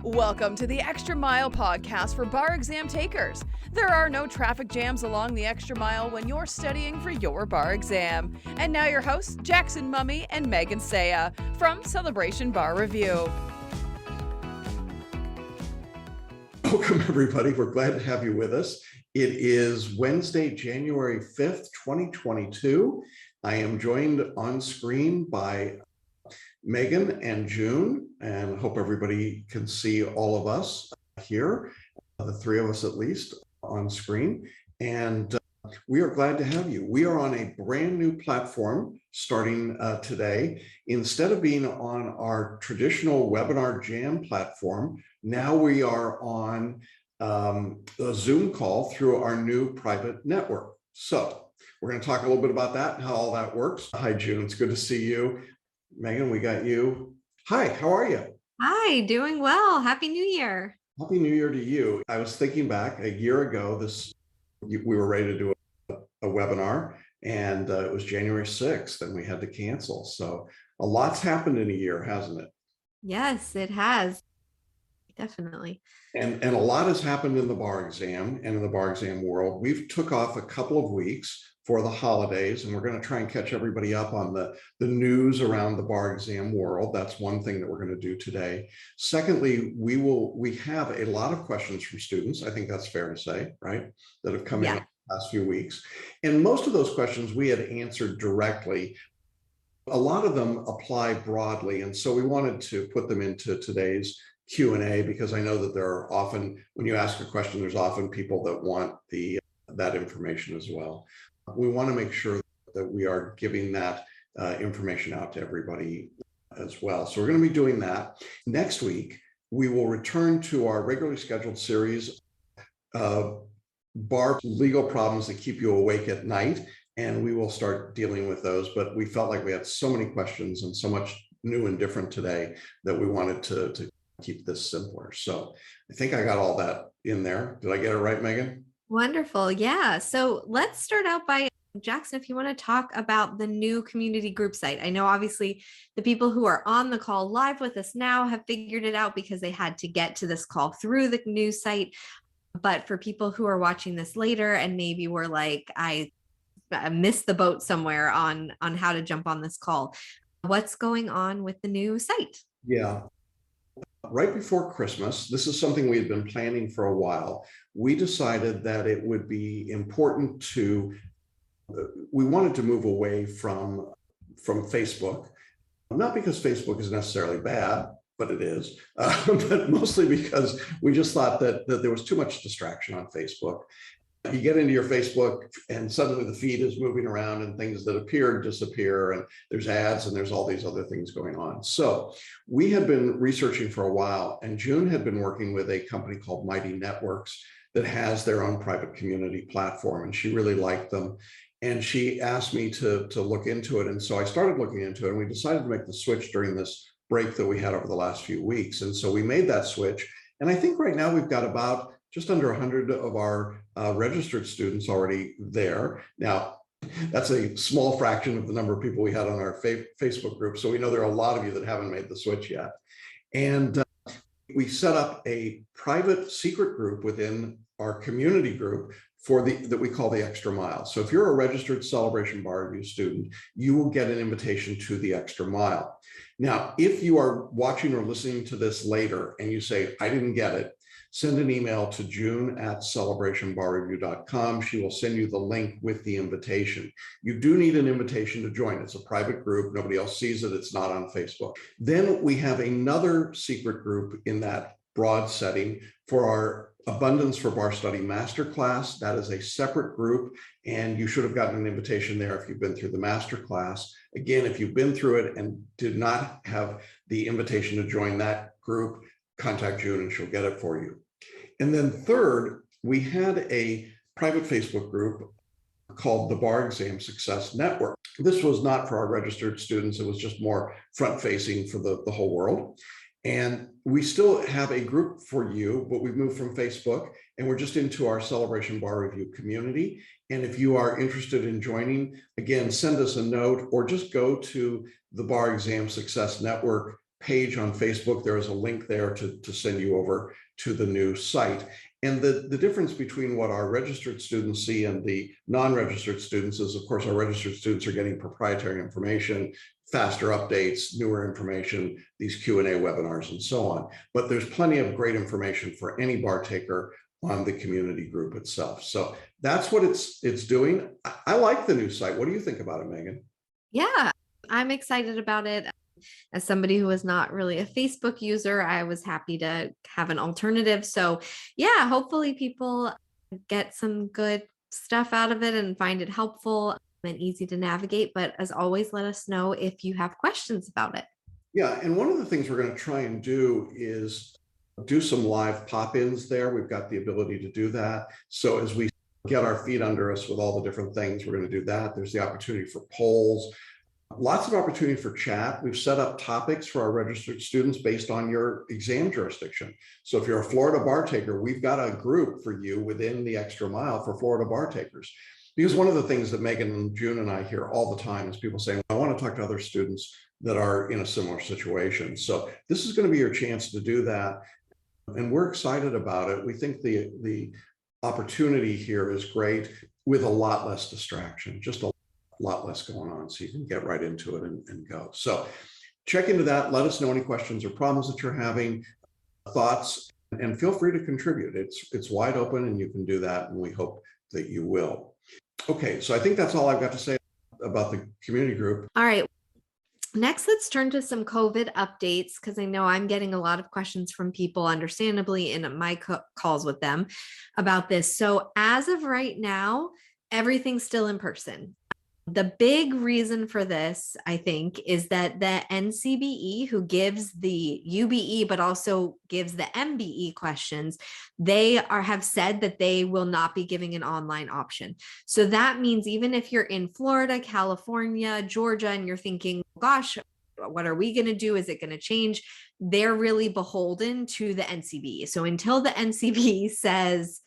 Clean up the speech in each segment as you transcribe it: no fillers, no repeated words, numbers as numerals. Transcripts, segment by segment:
Welcome to the Extra Mile podcast for bar exam takers. There are no traffic jams along the extra mile when you're studying for your bar exam. And now your hosts, Jackson Mummy and Megan Saya from Celebration Bar Review. Welcome, everybody. We're glad to have you with us. It is Wednesday, January 5th, 2022. I am joined on screen by Megan and June, and hope everybody can see all of us here, the three of us at least on screen. And we are glad to have you. We are on a brand new platform starting today. Instead of being on our traditional webinar jam platform, now we are on a Zoom call through our new private network. So we're going to talk a little bit about that and how all that works. Hi, June. It's good to see you. Megan, we got you. Hi, how are you? Hi, doing well. Happy New Year. Happy New Year to you. I was thinking back a year ago, we were ready to do a webinar, and it was January 6th, and we had to cancel. So a lot's happened in a year, hasn't it? Yes, it has. Definitely. And a lot has happened in the bar exam and in the bar exam world. We've took off a couple of weeks for the holidays, and we're going to try and catch everybody up on the news around the bar exam world. That's one thing that we're going to do today. Secondly, we have a lot of questions from students. I think that's fair to say, right? That have come in the past few weeks. And most of those questions we had answered directly. A lot of them apply broadly. And so we wanted to put them into today's Q&A, because I know that there are often, when you ask a question, there's often people that want that information as well. We want to make sure that we are giving that information out to everybody as well. So we're going to be doing that. Next week, we will return to our regularly scheduled series of bar legal problems that keep you awake at night, and we will start dealing with those. But we felt like we had so many questions and so much new and different today that we wanted to keep this simpler. So I think I got all that in there. Did I get it right, Megan? Wonderful. Yeah. So let's start out by, Jackson, if you want to talk about the new community group site. I know obviously the people who are on the call live with us now have figured it out because they had to get to this call through the new site. But for people who are watching this later and maybe were like, I missed the boat somewhere on how to jump on this call, what's going on with the new site? Yeah. Right before Christmas, this is something we had been planning for a while. We decided that it would be important we wanted to move away from Facebook, not because Facebook is necessarily bad, but it is, but mostly because we just thought that there was too much distraction on Facebook. You get into your Facebook and suddenly the feed is moving around and things that appear disappear, and there's ads and there's all these other things going on. So we had been researching for a while, and June had been working with a company called Mighty Networks that has their own private community platform, and she really liked them. And she asked me to look into it. And so I started looking into it, and we decided to make the switch during this break that we had over the last few weeks. And so we made that switch. And I think right now we've got about just under 100 of our registered students already there. Now, that's a small fraction of the number of people we had on our Facebook group. So we know there are a lot of you that haven't made the switch yet. And we set up a private secret group within our community group that we call the Extra Mile. So if you're a registered Celebration Bar Review student, you will get an invitation to the Extra Mile. Now, if you are watching or listening to this later and you say, I didn't get it, send an email to June@celebrationbarreview.com. She will send you the link with the invitation. You do need an invitation to join. It's a private group. Nobody else sees it. It's not on Facebook. Then we have another secret group in that broad setting for our Abundance for Bar Study Masterclass. That is a separate group, and you should have gotten an invitation there if you've been through the masterclass. Again, if you've been through it and did not have the invitation to join that group, contact June and she'll get it for you. And then third, we had a private Facebook group called the Bar Exam Success Network. This was not for our registered students. It was just more front-facing for the whole world. And we still have a group for you, but we've moved from Facebook and we're just into our Celebration Bar Review community. And if you are interested in joining, again, send us a note or just go to the Bar Exam Success Network page on Facebook. There is a link there to send you over to the new site. And the difference between what our registered students see and the non-registered students is, of course, our registered students are getting proprietary information, faster updates, newer information, these Q&A webinars, and so on. But there's plenty of great information for any bar taker on the community group itself. So that's what it's doing. I like the new site. What do you think about it, Megan? Yeah, I'm excited about it. As somebody who was not really a Facebook user, I was happy to have an alternative. So yeah, hopefully people get some good stuff out of it and find it helpful and easy to navigate. But as always, let us know if you have questions about it. Yeah, and one of the things we're going to try and do is do some live pop-ins there. We've got the ability to do that. So as we get our feet under us with all the different things, we're going to do that. There's the opportunity for polls. Lots of opportunity for chat. We've set up topics for our registered students based on your exam jurisdiction. So if you're a Florida bar taker, we've got a group for you within the Extra Mile for Florida bar takers. Because one of the things that Megan and June and I hear all the time is people saying, I want to talk to other students that are in a similar situation. So this is going to be your chance to do that. And we're excited about it. We think the opportunity here is great with a lot less distraction, just a lot less going on, so you can get right into it and go. So check into that. Let us know any questions or problems that you're having, thoughts, and feel free to contribute. It's wide open and you can do that, and we hope that you will. Okay, so I think that's all I've got to say about the community group. All right. Next, let's turn to some COVID updates, because I know I'm getting a lot of questions from people, understandably, in my calls with them about this. So as of right now, everything's still in person. The big reason for this, I think, is that the NCBE, who gives the UBE, but also gives the MBE questions, they have said that they will not be giving an online option. So that means even if you're in Florida, California, Georgia, and you're thinking, gosh, what are we going to do? Is it going to change? They're really beholden to the NCBE. So until the NCBE says,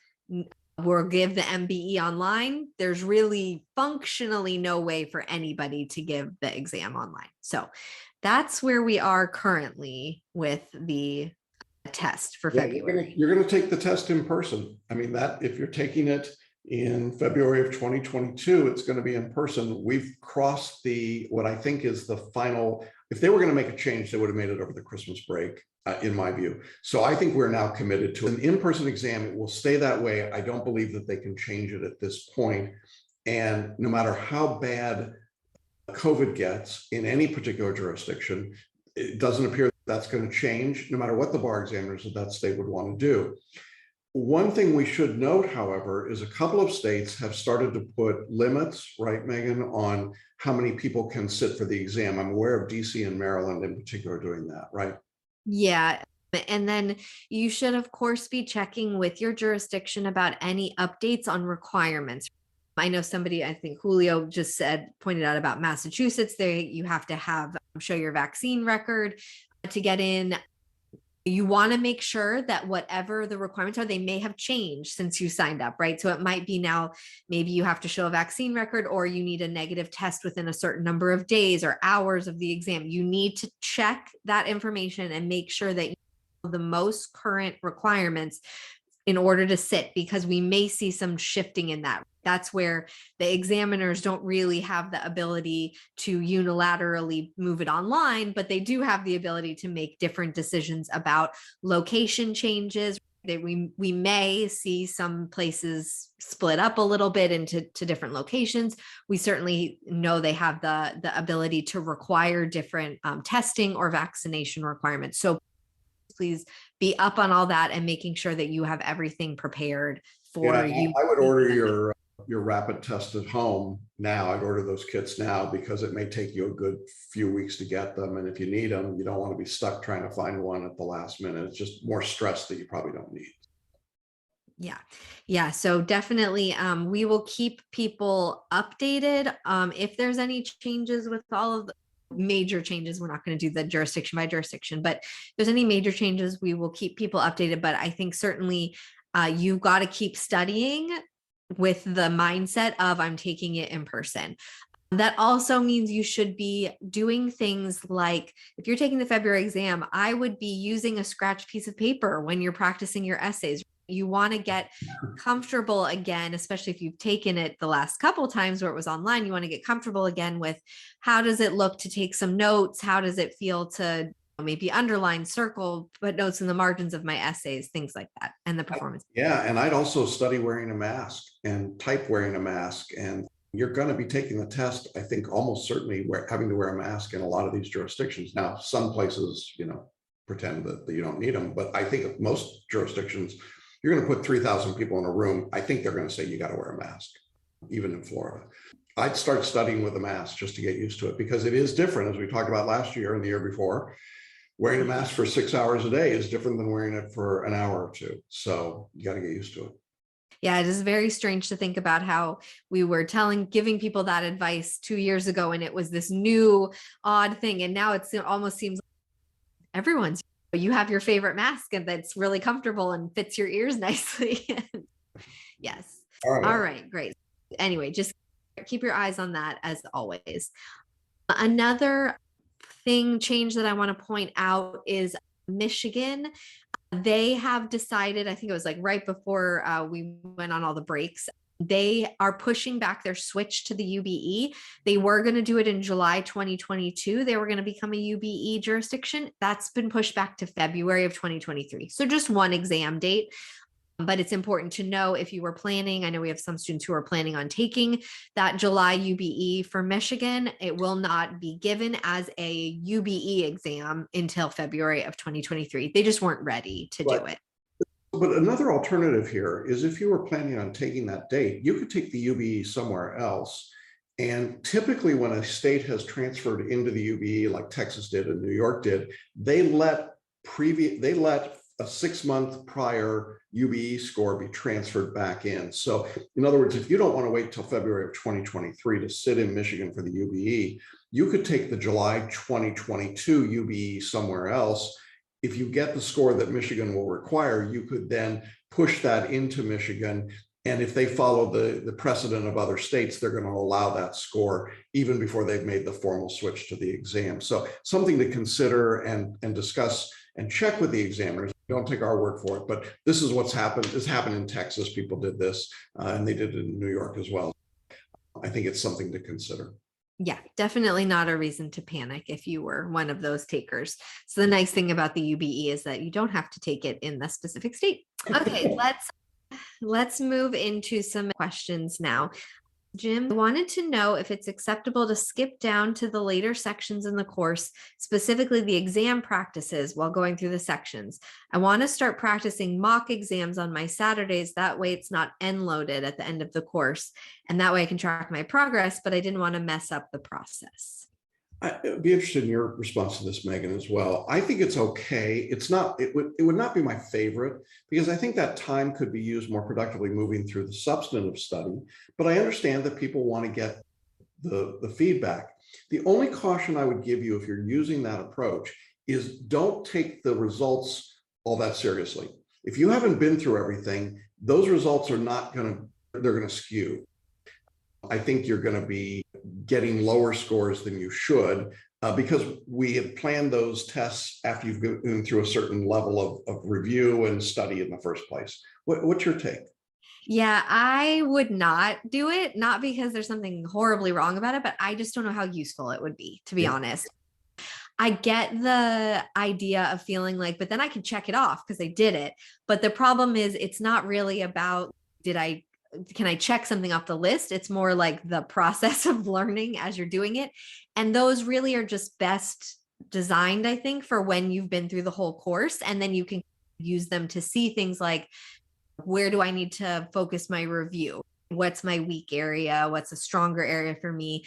we'll give the MBE online, there's really functionally no way for anybody to give the exam online. So that's where we are currently with the test for February. You're going to take the test in person. I mean, that if you're taking it in February of 2022, it's going to be in person. We've crossed what I think is the final. If they were going to make a change, they would have made it over the Christmas break, in my view. So I think we're now committed to an in-person exam. It will stay that way. I don't believe that they can change it at this point. And no matter how bad COVID gets in any particular jurisdiction, it doesn't appear that's going to change, no matter what the bar examiners of that state would want to do. One thing we should note, however, is a couple of states have started to put limits, right, Megan, on how many people can sit for the exam. I'm aware of DC and Maryland in particular doing that, right? Yeah. And then you should, of course, be checking with your jurisdiction about any updates on requirements. I know somebody, I think Julio just pointed out about Massachusetts, you have to show your vaccine record to get in. You want to make sure that whatever the requirements are, they may have changed since you signed up, right? So it might be now, maybe you have to show a vaccine record, or you need a negative test within a certain number of days or hours of the exam. You need to check that information and make sure that you know the most current requirements in order to sit, because we may see some shifting in that. That's where the examiners don't really have the ability to unilaterally move it online, but they do have the ability to make different decisions about location changes. We may see some places split up a little bit into different locations. We certainly know they have the ability to require different testing or vaccination requirements. So please be up on all that and making sure that you have everything prepared for you. I would order your rapid test at home now. I'd order those kits now, because it may take you a good few weeks to get them. And if you need them, you don't want to be stuck trying to find one at the last minute. It's just more stress that you probably don't need. Yeah. So definitely, we will keep people updated. If there's any changes with all of the major changes, we're not going to do the jurisdiction by jurisdiction, but if there's any major changes, we will keep people updated. But I think certainly you've got to keep studying with the mindset of, I'm taking it in person. That also means you should be doing things like, if you're taking the February exam, I would be using a scratch piece of paper when you're practicing your essays. You want to get comfortable again, especially if you've taken it the last couple times where it was online. You want to get comfortable again with, how does it look to take some notes? How does it feel to maybe underline, circle, put notes in the margins of my essays, things like that, and the performance. Yeah, and I'd also study wearing a mask and type wearing a mask. And you're going to be taking the test, I think, almost certainly having to wear a mask in a lot of these jurisdictions. Now, some places, pretend that you don't need them, but I think most jurisdictions, you're going to put 3,000 people in a room. I think they're going to say you got to wear a mask, even in Florida. I'd start studying with a mask just to get used to it, because it is different, as we talked about last year and the year before. Wearing a mask for 6 hours a day is different than wearing it for an hour or two. So you got to get used to it. Yeah, it is very strange to think about how we were giving people that advice 2 years ago, and it was this new odd thing. And now it almost seems like you have your favorite mask and that's really comfortable and fits your ears nicely. Yes. All right, great. Anyway, just keep your eyes on that as always. Another change that I want to point out is Michigan. They have decided, I think it was like right before we went on all the breaks, they are pushing back their switch to the UBE. They were going to do it in July 2022. They were going to become a UBE jurisdiction. That's been pushed back to February of 2023. So just one exam date. But it's important to know, if you were planning, I know we have some students who are planning on taking that July UBE for Michigan, it will not be given as a UBE exam until February of 2023. They just weren't ready to do it. But another alternative here is, if you were planning on taking that date, you could take the UBE somewhere else. And typically when a state has transferred into the UBE, like Texas did and New York did, they let a 6-month prior UBE score be transferred back in. So in other words, if you don't want to wait till February of 2023 to sit in Michigan for the UBE, you could take the July 2022 UBE somewhere else. If you get the score that Michigan will require, you could then push that into Michigan. And if they follow the precedent of other states, they're going to allow that score even before they've made the formal switch to the exam. So something to consider and discuss and check with the examiners. Don't take our word for it, but this is what's happened. This happened in Texas. People did this and they did it in New York as well. I think it's something to consider. Yeah, definitely not a reason to panic if you were one of those takers. So the nice thing about the UBE is that you don't have to take it in the specific state. Okay, let's move into some questions now. Jim, I wanted to know if it's acceptable to skip down to the later sections in the course, specifically the exam practices, while going through the sections. I want to start practicing mock exams on my Saturdays. That way it's not end loaded at the end of the course. And that way I can track my progress, but I didn't want to mess up the process. I'd be interested in your response to this, Megan, as well. I think it's okay. It would not be my favorite, because I think that time could be used more productively moving through the substantive study. But I understand that people want to get the feedback. The only caution I would give you if you're using that approach is, don't take the results all that seriously. If you haven't been through everything, those results are they're going to skew. I think you're going to be getting lower scores than you should, because we have planned those tests after you've gone through a certain level of review and study in the first place. What's your take? Yeah, I would not do it, not because there's something horribly wrong about it, but I just don't know how useful it would be, to be honest. I get the idea of feeling like, but then I can check it off because I did it. But the problem is, it's not really about, can I check something off the list? It's more like the process of learning as you're doing it. And those really are just best designed, I think, for when you've been through the whole course. And then you can use them to see things like, where do I need to focus my review? What's my weak area? What's a stronger area for me?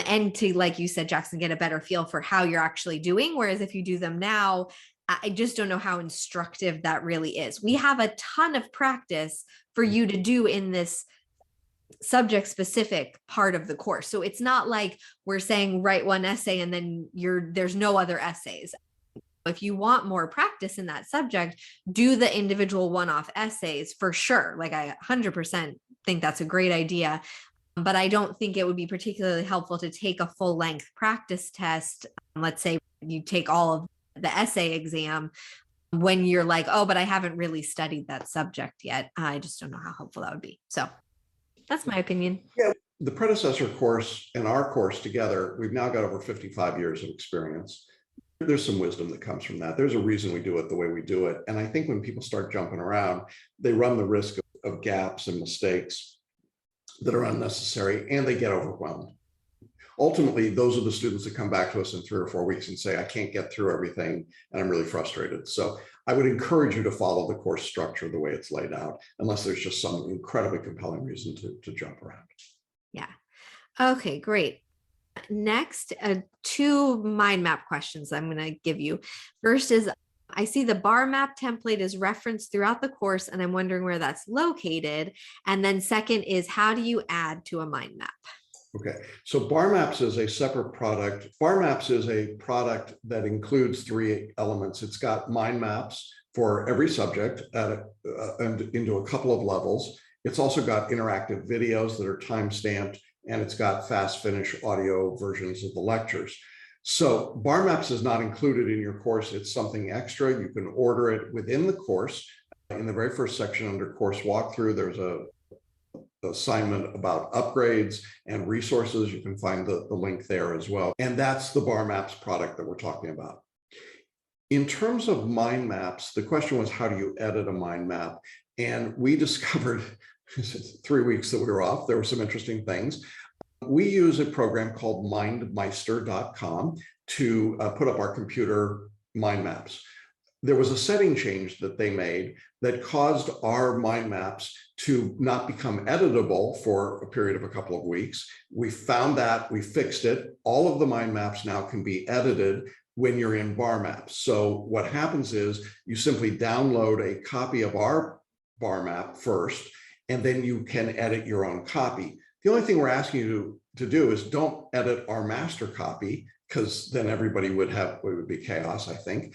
And to, like you said, Jackson, get a better feel for how you're actually doing. Whereas if you do them now, I just don't know how instructive that really is. We have a ton of practice for you to do in this subject specific part of the course. So it's not like we're saying write one essay and then there's no other essays. If you want more practice in that subject, do the individual one-off essays for sure. Like, I 100% think that's a great idea. but I don't think it would be particularly helpful to take a full length practice test. Let's say you take all of the essay exam when you're like, oh, but I haven't really studied that subject yet. I just don't know how helpful that would be. So that's my opinion. Yeah, the predecessor course and our course together, we've now got over 55 years of experience. There's some wisdom that comes from that. There's a reason we do it the way we do it. And I think when people start jumping around, they run the risk of gaps and mistakes that are unnecessary, and they get overwhelmed. Ultimately, those are the students that come back to us in 3 or 4 weeks and say, I can't get through everything and I'm really frustrated. So I would encourage you to follow the course structure the way it's laid out, unless there's just some incredibly compelling reason to jump around. Yeah. Okay, great. Next, 2 mind map questions I'm going to give you. First is, I see the bar map template is referenced throughout the course, and I'm wondering where that's located. And then second is, how do you add to a mind map? Okay, so Bar Maps is a separate product. Bar Maps is a product that includes 3 elements. It's got mind maps for every subject and into a couple of levels. It's also got interactive videos that are time-stamped, and it's got fast finish audio versions of the lectures. So Bar Maps is not included in your course. It's something extra. You can order it within the course. In the very first section under course walkthrough, there's a assignment about upgrades and resources. You can find the link there as well. And that's the Bar Maps product that we're talking about. In terms of mind maps, the question was, how do you edit a mind map? And we discovered 3 weeks that we were off, there were some interesting things. We use a program called mindmeister.com to put up our computer mind maps. There was a setting change that they made that caused our mind maps to not become editable for a period of a couple of weeks. We found that, we fixed it. All of the mind maps now can be edited when you're in Bar Maps. So what happens is you simply download a copy of our bar map first, and then you can edit your own copy. The only thing we're asking you to do is don't edit our master copy, because then everybody it would be chaos, I think.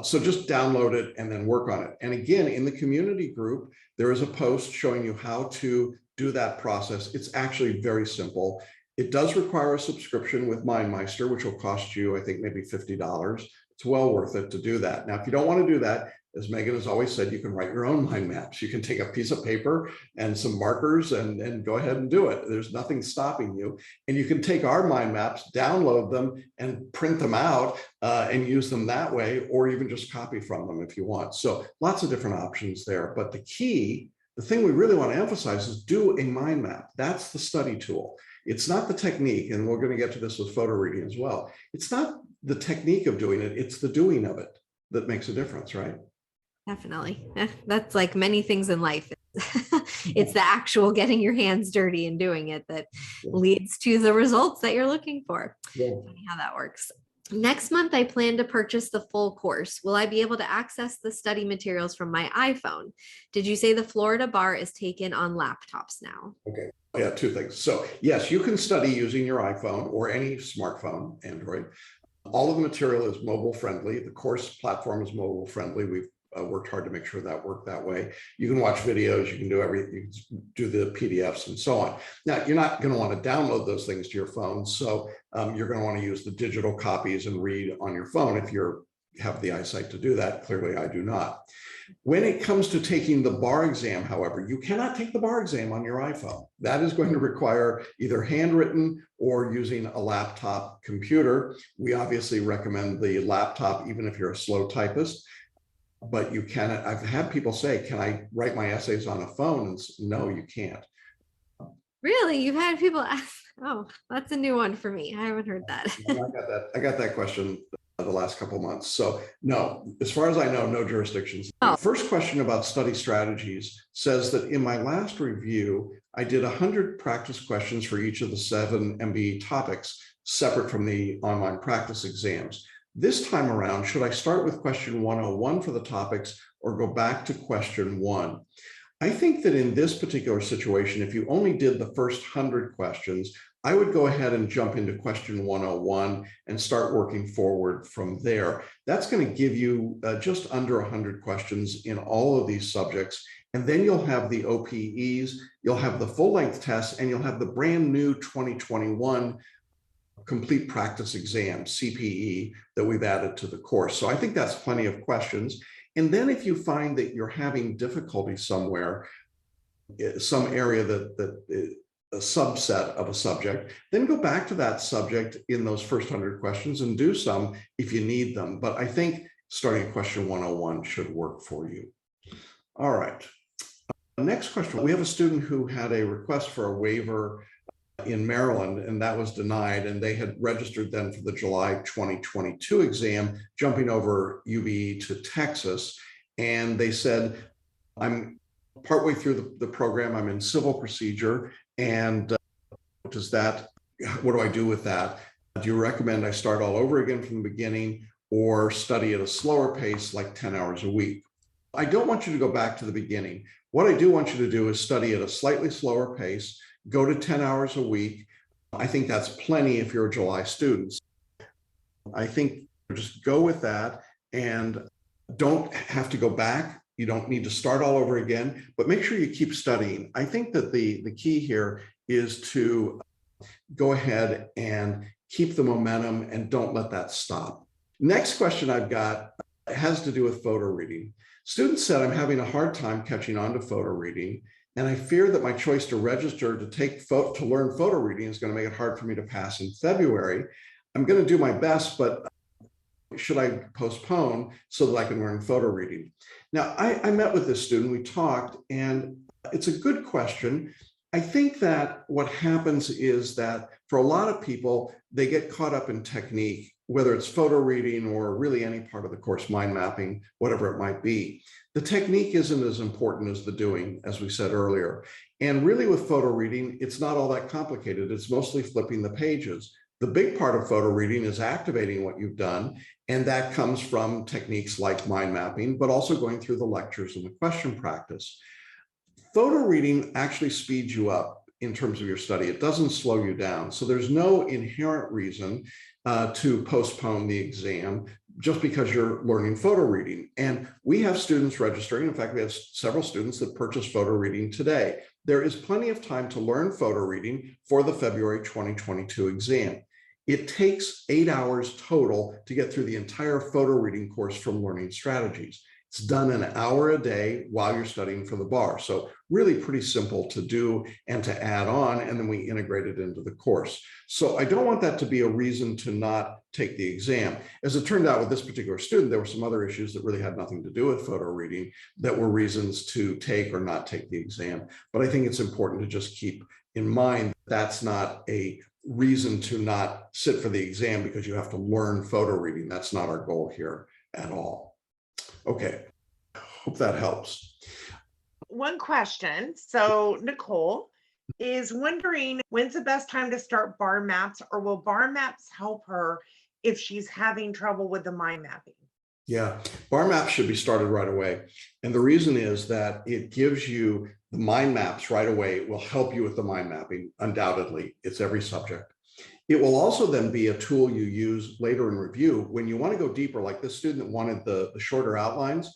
So just download it and then work on it. And again, in the community group, there is a post showing you how to do that process. It's actually very simple. It does require a subscription with MindMeister, which will cost you, I think, maybe $50. It's well worth it to do that. Now, if you don't want to do that, as Megan has always said, you can write your own mind maps. You can take a piece of paper and some markers and go ahead and do it. There's nothing stopping you. And you can take our mind maps, download them, and print them out and use them that way, or even just copy from them if you want. So lots of different options there. But the thing we really want to emphasize is do a mind map. That's the study tool. It's not the technique, and we're going to get to this with photo reading as well. It's not the technique of doing it, it's the doing of it that makes a difference, right? Definitely. That's like many things in life. It's the actual getting your hands dirty and doing it that leads to the results that you're looking for. Yeah. Funny how that works. Next month, I plan to purchase the full course. Will I be able to access the study materials from my iPhone? Did you say the Florida bar is taken on laptops now? Okay. Yeah, 2 things. So yes, you can study using your iPhone or any smartphone, Android. All of the material is mobile friendly. The course platform is mobile friendly. We've worked hard to make sure that worked that way. You can watch videos, you can do everything, you can do the PDFs and so on. Now, you're not going to want to download those things to your phone. So you're going to want to use the digital copies and read on your phone if you have the eyesight to do that. Clearly, I do not. When it comes to taking the bar exam, however, you cannot take the bar exam on your iPhone. That is going to require either handwritten or using a laptop computer. We obviously recommend the laptop, even if you're a slow typist. But you can, I've had people say, can I write my essays on a phone? And no, you can't. Really? You've had people ask, oh, that's a new one for me. I haven't heard that. I got that question the last couple of months. So no, as far as I know, no jurisdictions. Oh. The first question about study strategies says that in my last review, I did 100 practice questions for each of the 7 MBE topics, separate from the online practice exams. This time around, should I start with question 101 for the topics or go back to question 1? I think that in this particular situation, if you only did the first 100 questions, I would go ahead and jump into question 101 and start working forward from there. That's going to give you just under 100 questions in all of these subjects. And then you'll have the OPEs, you'll have the full-length tests, and you'll have the brand new 2021 complete practice exam, CPE, that we've added to the course. So I think that's plenty of questions. And then if you find that you're having difficulty somewhere, some area that a subset of a subject, then go back to that subject in those first 100 questions and do some if you need them. But I think starting at question 101 should work for you. All right. Next question. We have a student who had a request for a waiver in Maryland, and that was denied, and they had registered then for the July 2022 exam, jumping over UBE to Texas. And they said, I'm partway through the program, I'm in civil procedure, and what do I do with that? Do you recommend I start all over again from the beginning or study at a slower pace, like 10 hours a week? I don't want you to go back to the beginning. What I do want you to do is study at a slightly slower pace, go to 10 hours a week. I think that's plenty if you're a July student. I think just go with that and don't have to go back. You don't need to start all over again, but make sure you keep studying. I think that the key here is to go ahead and keep the momentum and don't let that stop. Next question I've got has to do with photo reading. Students said, I'm having a hard time catching on to photo reading, and I fear that my choice to register to learn photo reading is going to make it hard for me to pass in February. I'm going to do my best, but should I postpone so that I can learn photo reading? Now, I met with this student, we talked, and it's a good question. I think that what happens is that for a lot of people, they get caught up in technique, whether it's photo reading or really any part of the course, mind mapping, whatever it might be. The technique isn't as important as the doing, as we said earlier. And really with photo reading, it's not all that complicated. It's mostly flipping the pages. The big part of photo reading is activating what you've done, and that comes from techniques like mind mapping, but also going through the lectures and the question practice. Photo reading actually speeds you up in terms of your study. It doesn't slow you down. So there's no inherent reason to postpone the exam just because you're learning photo reading. And we have students registering. In fact, we have several students that purchased photo reading today. There is plenty of time to learn photo reading for the February 2022 exam. It takes 8 hours total to get through the entire photo reading course from Learning Strategies. It's done an hour a day while you're studying for the bar. So really pretty simple to do and to add on, and then we integrate it into the course. So I don't want that to be a reason to not take the exam. As it turned out with this particular student, there were some other issues that really had nothing to do with photo reading that were reasons to take or not take the exam. But I think it's important to just keep in mind that's not a reason to not sit for the exam because you have to learn photo reading. That's not our goal here at all. Okay, hope that helps. One question. So Nicole is wondering, when's the best time to start bar maps, or will bar maps help her if she's having trouble with the mind mapping? Yeah, bar maps should be started right away. And the reason is that it gives you the mind maps right away. It will help you with the mind mapping, undoubtedly. It's every subject. It will also then be a tool you use later in review when you want to go deeper, like this student that wanted the shorter outlines.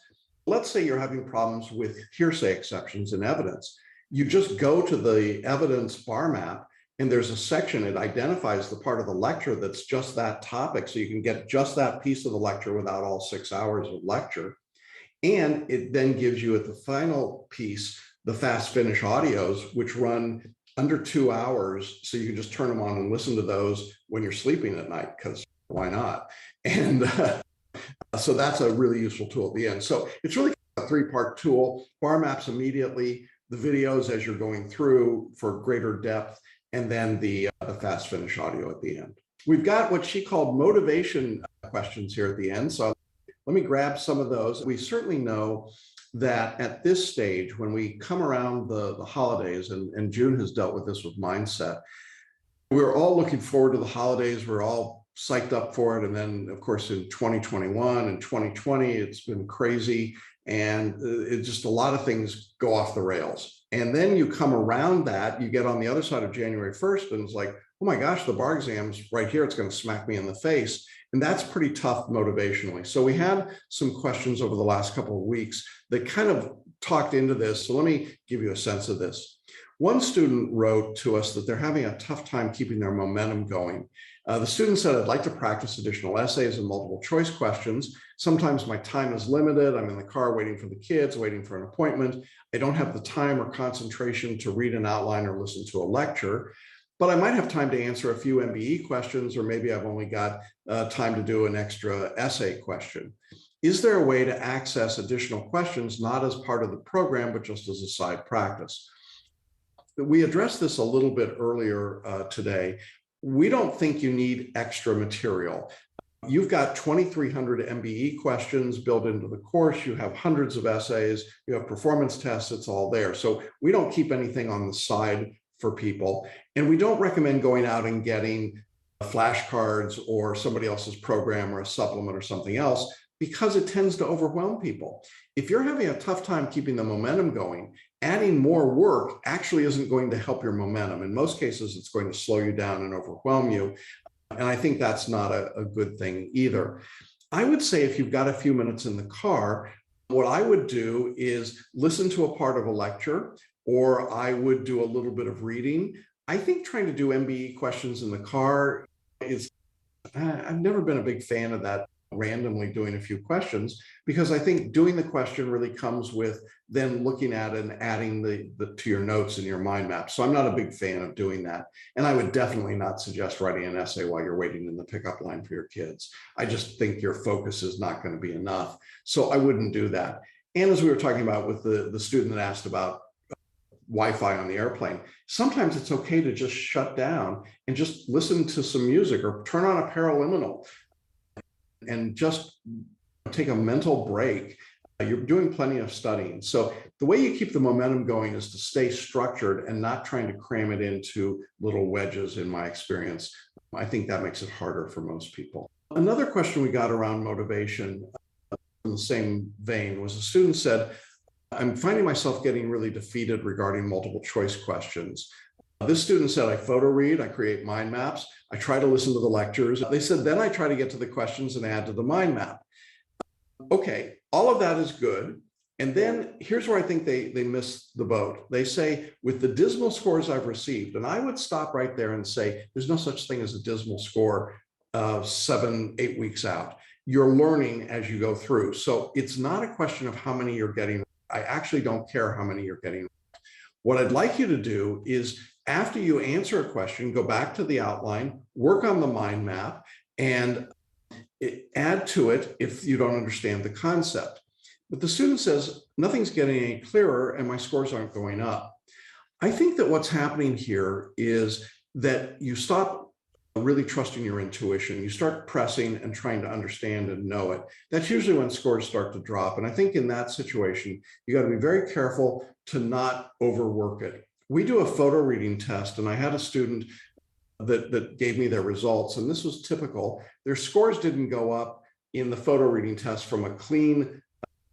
Let's say you're having problems with hearsay exceptions in evidence. You just go to the evidence bar map, and there's a section, it identifies the part of the lecture that's just that topic, so you can get just that piece of the lecture without all 6 hours of lecture. And it then gives you at the final piece, the fast finish audios, which run under 2 hours. So you can just turn them on and listen to those when you're sleeping at night, because why not? And so that's a really useful tool at the end. So it's really a 3-part tool: bar maps immediately, the videos as you're going through for greater depth, and then the fast finish audio at the end. We've got what she called motivation questions here at the end. So let me grab some of those. We certainly know that at this stage, when we come around the holidays, and June has dealt with this with mindset, we're all looking forward to the holidays. We're all psyched up for it. And then, of course, in 2021 and 2020, it's been crazy. And it's just a lot of things go off the rails. And then you come around that, you get on the other side of January 1st, and it's like, oh my gosh, the bar exam's right here, it's going to smack me in the face. And that's pretty tough motivationally. So we had some questions over the last couple of weeks that kind of talked into this. So let me give you a sense of this. One student wrote to us that they're having a tough time keeping their momentum going. The student said, I'd like to practice additional essays and multiple choice questions. Sometimes my time is limited. I'm in the car waiting for the kids, waiting for an appointment. I don't have the time or concentration to read an outline or listen to a lecture, but I might have time to answer a few MBE questions, or maybe I've only got time to do an extra essay question. Is there a way to access additional questions, not as part of the program, but just as a side practice? We addressed this a little bit earlier today. We don't think you need extra material. You've got 2,300 MBE questions built into the course. You have hundreds of essays. You have performance tests. It's all there. So we don't keep anything on the side for people. And we don't recommend going out and getting flashcards or somebody else's program or a supplement or something else, because it tends to overwhelm people. If you're having a tough time keeping the momentum going, adding more work actually isn't going to help your momentum. In most cases, it's going to slow you down and overwhelm you. And I think that's not a good thing either. I would say if you've got a few minutes in the car, what I would do is listen to a part of a lecture, or I would do a little bit of reading. I think trying to do MBE questions in the car is, I've never been a big fan of that, randomly doing a few questions, because I think doing the question really comes with then looking at it and adding the to your notes and your mind map. So I'm not a big fan of doing that. And I would definitely not suggest writing an essay while you're waiting in the pickup line for your kids. I just think your focus is not going to be enough. So I wouldn't do that. And as we were talking about with the student that asked about Wi-Fi on the airplane, sometimes it's okay to just shut down and just listen to some music or turn on a paraliminal and just take a mental break. You're doing plenty of studying. So the way you keep the momentum going is to stay structured and not trying to cram it into little wedges, in my experience. I think that makes it harder for most people. Another question we got around motivation in the same vein was a student said, I'm finding myself getting really defeated regarding multiple choice questions. This student said, I photo read, I create mind maps, I try to listen to the lectures. They said, then I try to get to the questions and add to the mind map. Okay, all of that is good. And then here's where I think they miss the boat. They say, with the dismal scores I've received, and I would stop right there and say, there's no such thing as a dismal score 7-8 weeks out. You're learning as you go through. So it's not a question of how many you're getting. I actually don't care how many you're getting. What I'd like you to do is, after you answer a question, go back to the outline, work on the mind map, and add to it if you don't understand the concept. But the student says, nothing's getting any clearer and my scores aren't going up. I think that what's happening here is that you stop really trusting your intuition. You start pressing and trying to understand and know it. That's usually when scores start to drop. And I think in that situation, you got to be very careful to not overwork it. We do a photo reading test, and I had a student that gave me their results, and this was typical. Their scores didn't go up in the photo reading test from a clean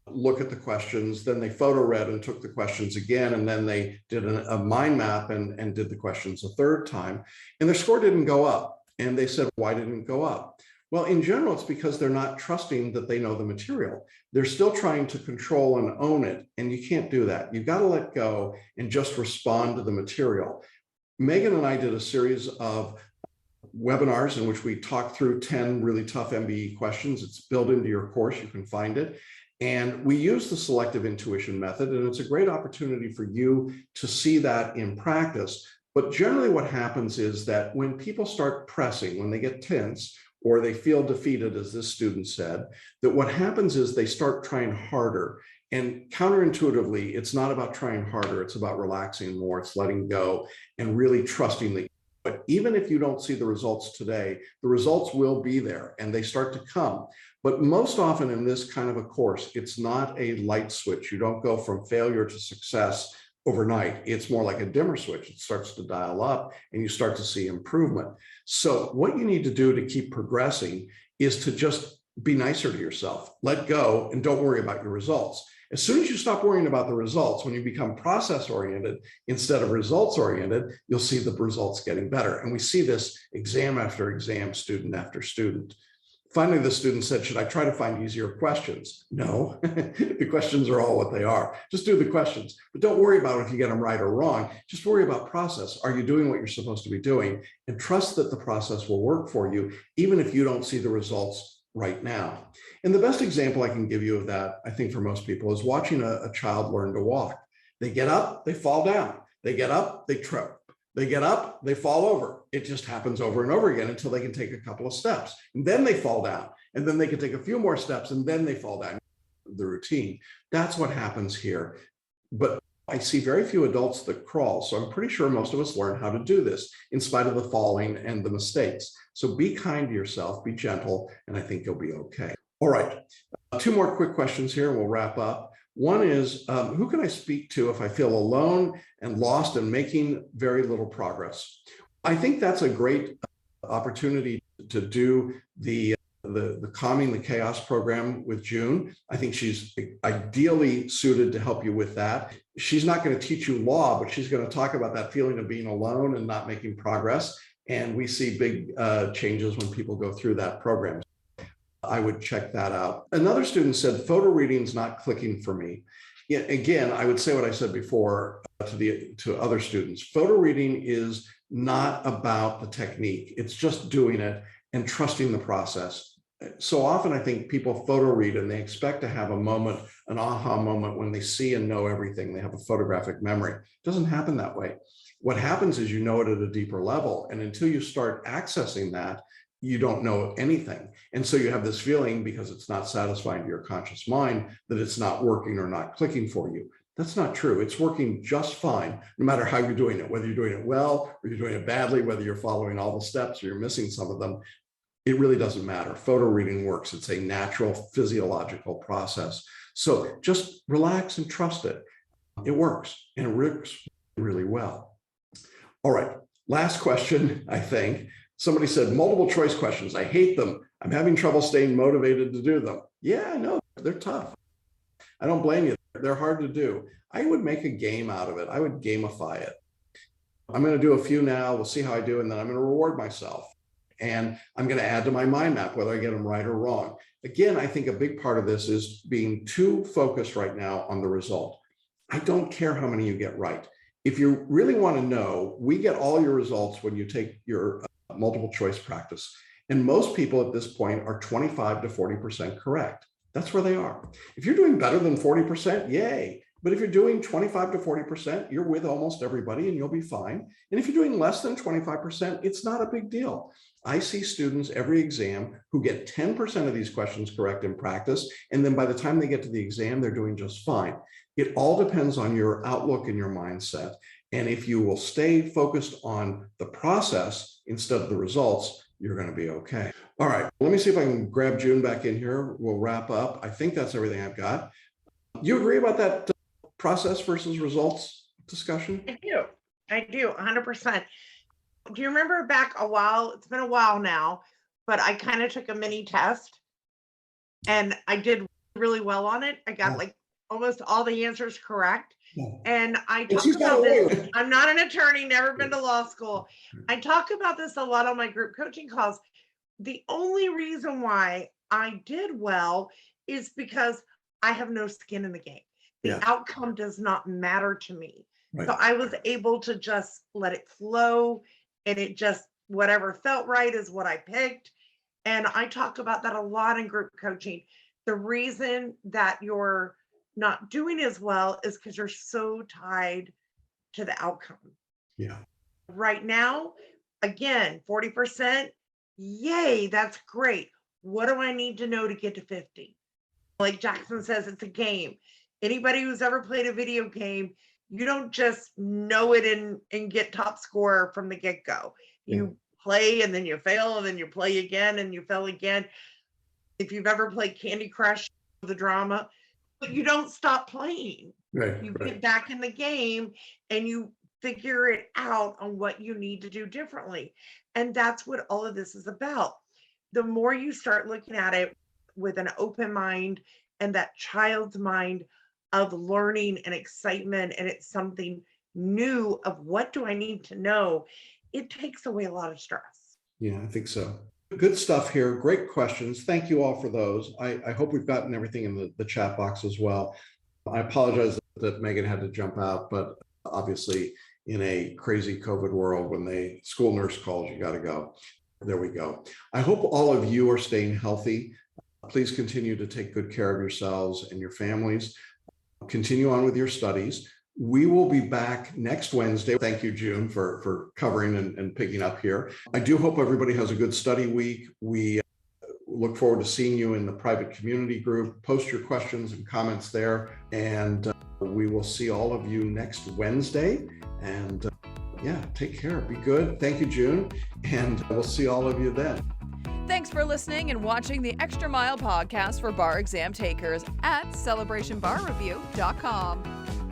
look at the questions. Then they photo read and took the questions again, and then they did a mind map and did the questions a third time, and their score didn't go up. And they said, why didn't it go up? Well, in general, it's because they're not trusting that they know the material. They're still trying to control and own it, and you can't do that. You've got to let go and just respond to the material. Megan and I did a series of webinars in which we talked through 10 really tough MBE questions. It's built into your course, you can find it. And we use the selective intuition method, and it's a great opportunity for you to see that in practice. But generally what happens is that when people start pressing, when they get tense, or they feel defeated, as this student said, that what happens is they start trying harder. And counterintuitively, it's not about trying harder, it's about relaxing more, it's letting go and really trusting that. But even if you don't see the results today, the results will be there and they start to come. But most often in this kind of a course, it's not a light switch. You don't go from failure to success overnight. It's more like a dimmer switch. It starts to dial up and you start to see improvement. So what you need to do to keep progressing is to just be nicer to yourself, let go, and don't worry about your results. As soon as you stop worrying about the results, when you become process oriented instead of results oriented, you'll see the results getting better. And we see this exam after exam, student after student. Finally, the student said, should I try to find easier questions? No, the questions are all what they are. Just do the questions, but don't worry about if you get them right or wrong. Just worry about process. Are you doing what you're supposed to be doing? And trust that the process will work for you, even if you don't see the results right now. And the best example I can give you of that, I think for most people, is watching a child learn to walk. They get up, they fall down. They get up, they trip. They get up, they fall over. It just happens over and over again until they can take a couple of steps. And then they fall down. And then they can take a few more steps and then they fall down. The routine. That's what happens here. But I see very few adults that crawl. So I'm pretty sure most of us learn how to do this in spite of the falling and the mistakes. So be kind to yourself, be gentle, and I think you'll be okay. All right. Two more quick questions here and we'll wrap up. One is, who can I speak to if I feel alone and lost and making very little progress? I think that's a great opportunity to do the Calming the Chaos program with June. I think she's ideally suited to help you with that. She's not going to teach you law, but she's going to talk about that feeling of being alone and not making progress. And we see big changes when people go through that program. I would check that out. Another student said, photo reading's not clicking for me. Yeah, again, I would say what I said before to other students. Photo reading is not about the technique. It's just doing it and trusting the process. So often I think people photo read and they expect to have a moment, an aha moment when they see and know everything. They have a photographic memory. It doesn't happen that way. What happens is you know it at a deeper level. And until you start accessing that, you don't know anything. And so you have this feeling, because it's not satisfying to your conscious mind, that it's not working or not clicking for you. That's not true. It's working just fine, no matter how you're doing it, whether you're doing it well or you're doing it badly, whether you're following all the steps or you're missing some of them. It really doesn't matter. Photo reading works. It's a natural physiological process. So just relax and trust it. It works, and it works really well. All right, last question, I think. Somebody said multiple choice questions. I hate them. I'm having trouble staying motivated to do them. Yeah, I know, they're tough. I don't blame you. They're hard to do. I would make a game out of it. I would gamify it. I'm going to do a few now. We'll see how I do. And then I'm going to reward myself. And I'm going to add to my mind map whether I get them right or wrong. Again, I think a big part of this is being too focused right now on the result. I don't care how many you get right. If you really want to know, we get all your results when you take your multiple choice practice. And most people at this point are 25 to 40% correct. That's where they are. If you're doing better than 40%, yay. But if you're doing 25 to 40%, you're with almost everybody and you'll be fine. And if you're doing less than 25%, it's not a big deal. I see students every exam who get 10% of these questions correct in practice. And then by the time they get to the exam, they're doing just fine. It all depends on your outlook and your mindset. And if you will stay focused on the process instead of the results, you're going to be okay. All right, let me see if I can grab June back in here. We'll wrap up. I think that's everything I've got. You agree about that process versus results discussion? I do 100%. Do you remember back a while, it's been a while now, but I kind of took a mini test and I did really well on it. I got like almost all the answers correct. And I talk about this. I'm not an attorney, never been to law school. I talk about this a lot on my group coaching calls. The only reason why I did well is because I have no skin in the game. The outcome does not matter to me. Right. So I was able to just let it flow, and it just, whatever felt right is what I picked. And I talk about that a lot in group coaching. The reason that you're not doing as well is because you're so tied to the outcome. Yeah. Right now, again, 40%, yay, that's great. What do I need to know to get to 50? Like Jackson says, it's a game. Anybody who's ever played a video game, you don't just know it and get top score from the get-go. You play and then you fail and then you play again and you fail again. If you've ever played Candy Crush, the drama, but you don't stop playing. You get back in the game and you figure it out on what you need to do differently. And that's what all of this is about. The more you start looking at it with an open mind and that child's mind of learning and excitement, and it's something new of what do I need to know, it takes away a lot of stress. Yeah, I think so. Good stuff here. Great questions. Thank you all for those. I hope we've gotten everything in the chat box as well. I apologize that Megan had to jump out, but obviously in a crazy COVID world, when the school nurse calls, you got to go. There we go. I hope all of you are staying healthy. Please continue to take good care of yourselves and your families. Continue on with your studies. We will be back next Wednesday. Thank you, June, for covering and picking up here. I do hope everybody has a good study week. We look forward to seeing you in the private community group. Post your questions and comments there. And we will see all of you next Wednesday. And yeah, take care. Be good. Thank you, June. And we'll see all of you then. Thanks for listening and watching the Extra Mile podcast for bar exam takers at celebrationbarreview.com.